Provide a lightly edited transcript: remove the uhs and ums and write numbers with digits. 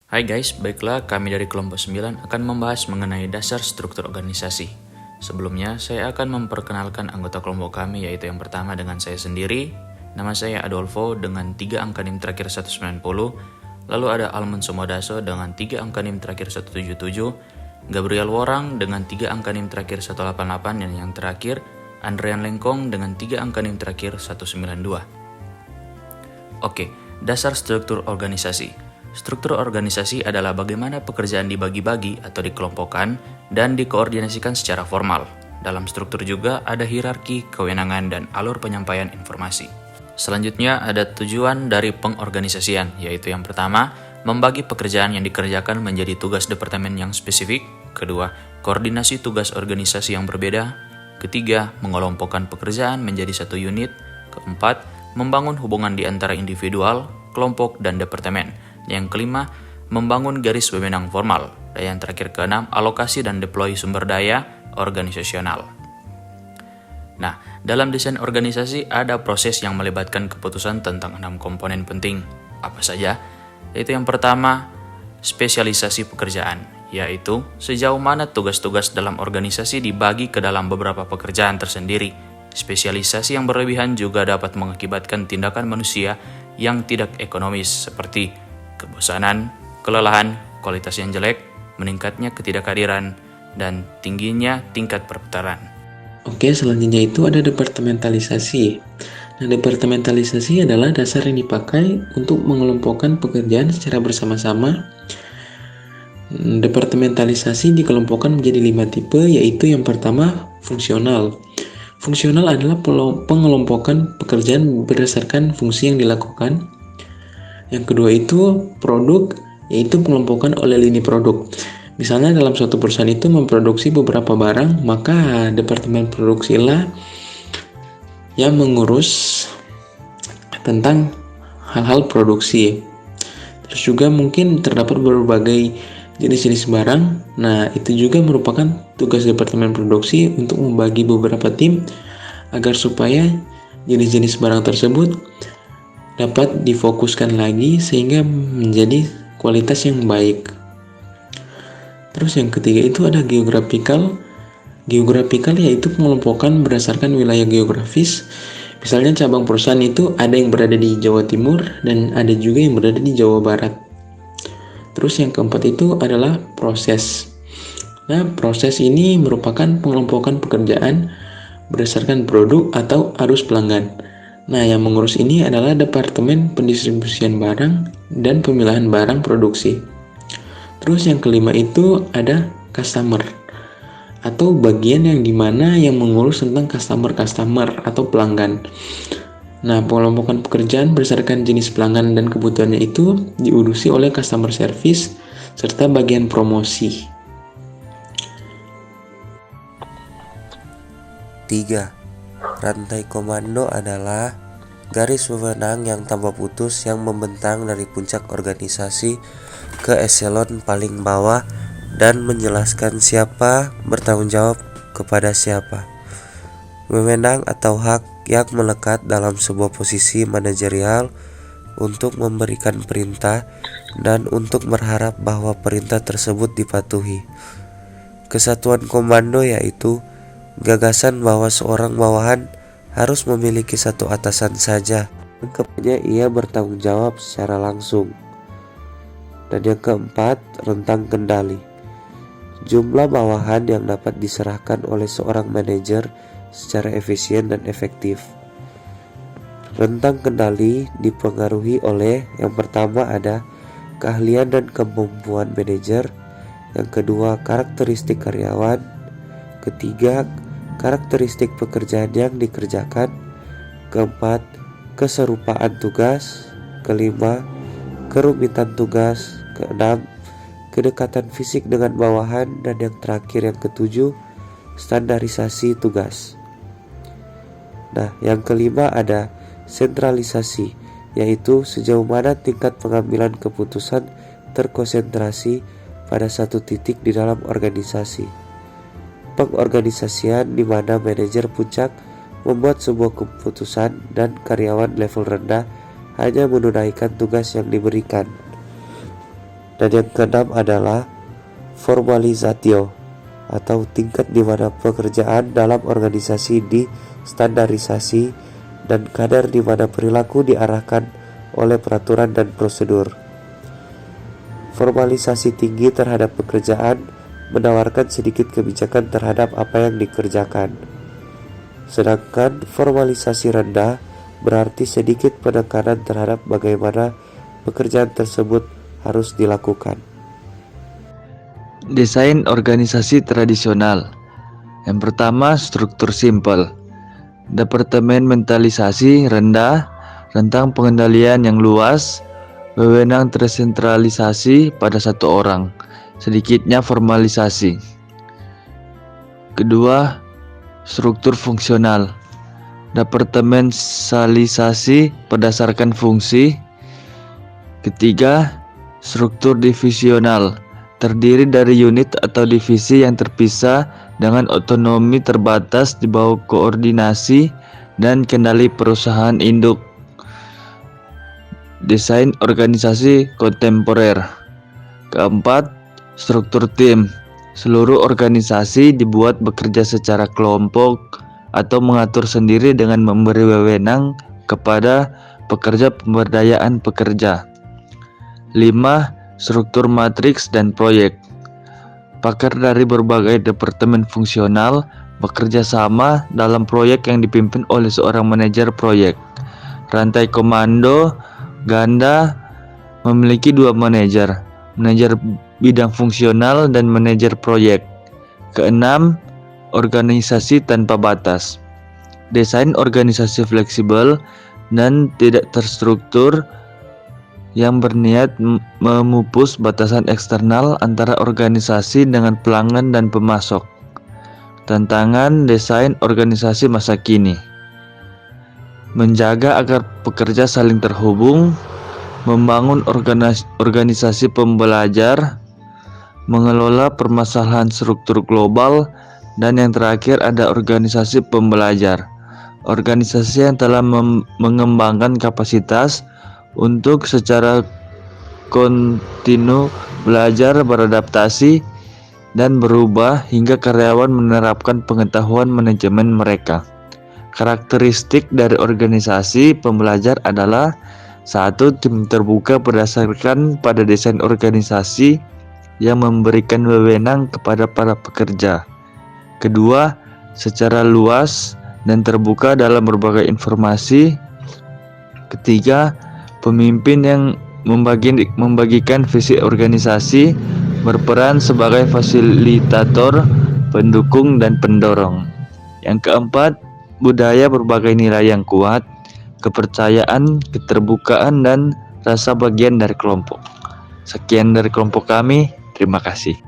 Hai guys, baiklah kami dari kelompok 9 akan membahas mengenai dasar struktur organisasi. Sebelumnya, saya akan memperkenalkan anggota kelompok kami, yaitu yang pertama dengan saya sendiri. Nama saya Adolfo dengan 3 angka NIM terakhir 190. Lalu ada Almond Somodaso dengan 3 angka NIM terakhir 177. Gabriel Worang dengan 3 angka NIM terakhir 188. Dan yang terakhir, Andrian Lengkong dengan 3 angka NIM terakhir 192. Oke, dasar struktur organisasi. Struktur organisasi adalah bagaimana pekerjaan dibagi-bagi atau dikelompokkan dan dikoordinasikan secara formal. Dalam struktur juga ada hierarki, kewenangan, dan alur penyampaian informasi. Selanjutnya ada tujuan dari pengorganisasian, yaitu yang pertama, membagi pekerjaan yang dikerjakan menjadi tugas departemen yang spesifik. Kedua, koordinasi tugas organisasi yang berbeda. Ketiga, mengelompokkan pekerjaan menjadi satu unit. Keempat, membangun hubungan di antara individual, kelompok, dan departemen. Yang kelima, membangun garis wewenang formal. Dan yang terakhir keenam, alokasi dan deploy sumber daya organisasional. Nah, dalam desain organisasi ada proses yang melibatkan keputusan tentang 6 komponen penting. Apa saja? Yaitu yang pertama, spesialisasi pekerjaan, yaitu sejauh mana tugas-tugas dalam organisasi dibagi ke dalam beberapa pekerjaan tersendiri. Spesialisasi yang berlebihan juga dapat mengakibatkan tindakan manusia yang tidak ekonomis seperti kebosanan, kelelahan, kualitas yang jelek, meningkatnya ketidakhadiran, dan tingginya tingkat perputaran. Oke, selanjutnya itu ada departementalisasi. Nah, departementalisasi adalah dasar yang dipakai untuk mengelompokkan pekerjaan secara bersama-sama. Departementalisasi dikelompokkan menjadi 5 tipe, yaitu yang pertama, fungsional. Fungsional adalah pengelompokan pekerjaan berdasarkan fungsi yang dilakukan. Yang kedua itu produk, yaitu pengelompokan oleh lini produk. Misalnya dalam suatu perusahaan itu memproduksi beberapa barang, maka departemen produksilah yang mengurus tentang hal-hal produksi. Terus juga mungkin terdapat berbagai jenis-jenis barang. Nah, itu juga merupakan tugas departemen produksi untuk membagi beberapa tim agar supaya jenis-jenis barang tersebut dapat difokuskan lagi sehingga menjadi kualitas yang baik. Terus yang ketiga itu ada geographical. Geographical yaitu pengelompokan berdasarkan wilayah geografis. Misalnya cabang perusahaan itu ada yang berada di Jawa Timur dan ada juga yang berada di Jawa Barat. Terus yang keempat itu adalah proses. Nah, proses ini merupakan pengelompokan pekerjaan berdasarkan produk atau arus pelanggan. Nah, yang mengurus ini adalah Departemen Pendistribusian Barang dan Pemilahan Barang Produksi. Terus yang kelima itu ada customer, atau bagian yang dimana yang mengurus tentang customer atau pelanggan. Nah, pengelompokan pekerjaan berdasarkan jenis pelanggan dan kebutuhannya itu diurusi oleh customer service serta bagian promosi. 3. Rantai komando adalah garis wewenang yang tanpa putus yang membentang dari puncak organisasi ke eselon paling bawah dan menjelaskan siapa bertanggung jawab kepada siapa. Wewenang atau hak yang melekat dalam sebuah posisi manajerial untuk memberikan perintah dan untuk berharap bahwa perintah tersebut dipatuhi. Kesatuan komando yaitu gagasan bahwa seorang bawahan harus memiliki satu atasan saja, kepadanya ia bertanggung jawab secara langsung. Dan yang keempat, rentang kendali. Jumlah bawahan yang dapat diserahkan oleh seorang manajer secara efisien dan efektif. Rentang kendali dipengaruhi oleh yang pertama ada keahlian dan kemampuan manajer, yang kedua karakteristik karyawan, ketiga karakteristik pekerjaan yang dikerjakan, keempat keserupaan tugas, kelima kerumitan tugas, keenam kedekatan fisik dengan bawahan, dan yang terakhir yang ketujuh standarisasi tugas. Nah, yang kelima ada sentralisasi, yaitu sejauh mana tingkat pengambilan keputusan terkonsentrasi pada satu titik di dalam organisasi. Pengorganisasian di mana manajer puncak membuat sebuah keputusan dan karyawan level rendah hanya menunaikan tugas yang diberikan. Dan yang keenam adalah formalisatio, atau tingkat di mana pekerjaan dalam organisasi distandarisasi dan kadar di mana perilaku diarahkan oleh peraturan dan prosedur. Formalisasi tinggi terhadap pekerjaan menawarkan sedikit kebijakan terhadap apa yang dikerjakan. Sedangkan formalisasi rendah berarti sedikit penekanan terhadap bagaimana pekerjaan tersebut harus dilakukan. Desain organisasi tradisional. Yang pertama, struktur simpel. Departementalisasi rendah, rentang pengendalian yang luas, wewenang tersentralisasi pada satu orang, sedikitnya formalisasi. Kedua, struktur fungsional. Departementalisasi berdasarkan fungsi. Ketiga, struktur divisional, terdiri dari unit atau divisi yang terpisah dengan otonomi terbatas di bawah koordinasi dan kendali perusahaan induk. Desain organisasi kontemporer. Keempat, struktur tim. Seluruh organisasi dibuat bekerja secara kelompok atau mengatur sendiri dengan memberi wewenang kepada pekerja pemberdayaan pekerja. 5. Struktur matriks dan proyek. Pakar dari berbagai departemen fungsional bekerja sama dalam proyek yang dipimpin oleh seorang manajer proyek. Rantai komando ganda memiliki 2 manajer, manajer bidang fungsional dan manajer proyek. Keenam, organisasi tanpa batas. Desain organisasi fleksibel dan tidak terstruktur yang berniat memupus batasan eksternal antara organisasi dengan pelanggan dan pemasok. Tantangan desain organisasi masa kini: menjaga agar pekerja saling terhubung, membangun organisasi pembelajar, mengelola permasalahan struktur global, dan yang terakhir ada organisasi pembelajar. Organisasi yang telah mengembangkan kapasitas untuk secara kontinu belajar, beradaptasi, dan berubah hingga karyawan menerapkan pengetahuan manajemen mereka. Karakteristik dari organisasi pembelajar adalah: 1. Tim terbuka berdasarkan pada desain organisasi yang memberikan wewenang kepada para pekerja. 2. Secara luas dan terbuka dalam berbagai informasi. 3. Pemimpin yang membagikan visi organisasi, berperan sebagai fasilitator, pendukung, dan pendorong. Yang keempat, budaya berbagai nilai yang kuat, kepercayaan, keterbukaan, dan rasa bagian dari kelompok. Sekian dari kelompok kami, terima kasih.